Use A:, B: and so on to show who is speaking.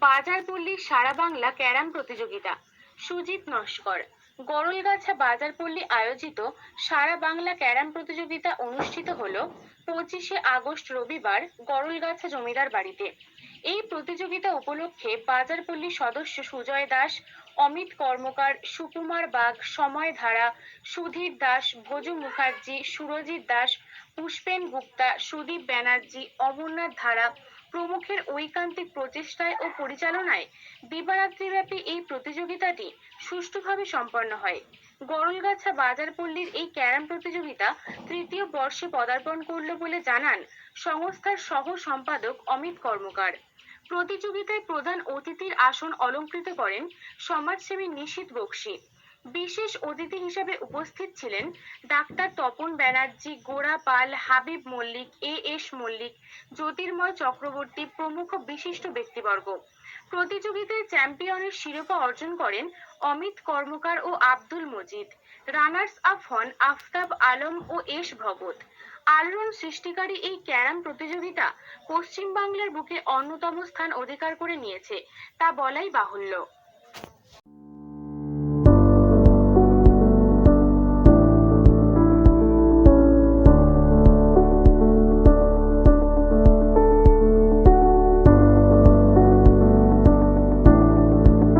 A: বাজারপল্লী সারা Bangla carrom প্রতিযোগিতা। সুজিত নস্কর। গড়লগাছা বাজারপল্লী আয়োজিত সারা Bangla carrom প্রতিযোগিতা অনুষ্ঠিত হলো 25শে আগস্ট রবিবার গড়লগাছা জমিদার বাড়িতে। এই প্রতিযোগিতা উপলক্ষে বাজারপল্লী সদস্য সুজয় দাস, অমিত কর্মকার, সুকুমার বাগ, সময় ধারা, সুধীর দাস, ভোজু মুখার্জি, সুরজিৎ দাস, পুষ্পেন গুপ্তা, সুদীপ ব্যানার্জি, অমরনাথ ধারা প্রমুখের ঐকান্তিক প্রচেষ্টায় ও পরিচালনায় দিবারাত্রিব্যাপী এই প্রতিযোগিতাটি সুষ্ঠুভাবে সম্পন্ন হয়। গড়লগাছা বাজারপল্লীর এই ক্যারাম প্রতিযোগিতা তৃতীয় বর্ষে পদার্পণ করল বলে জানান সংস্থার সহ সম্পাদক অমিত কর্মকার। প্রতিযোগিতায় প্রধান অতিথির আসন অলংকৃত করেন সমাজসেবী নিশীথ বক্সী। বিশেষ অতিথি হিসেবে উপস্থিত ছিলেন ডাক্তার তপন ব্যানার্জি, গোরা পাল, হাবিব মল্লিক, এস মল্লিক, জ্যোতির্ময় চক্রবর্তী প্রমুখ বিশিষ্ট ব্যক্তিবর্গ। প্রতিযোগিতায় চ্যাম্পিয়নের শিরোপা অর্জন করেন অমিত কর্মকার ও আব্দুল মজিদ। রানার্স আপ হন আফতাব আলম ও এস ভগত। আলোড়ন সৃষ্টিকারী এই ক্যারাম প্রতিযোগিতা পশ্চিমবাংলার বুকে অন্যতম স্থান অধিকার করে নিয়েছে তা বলাই বাহুল্য।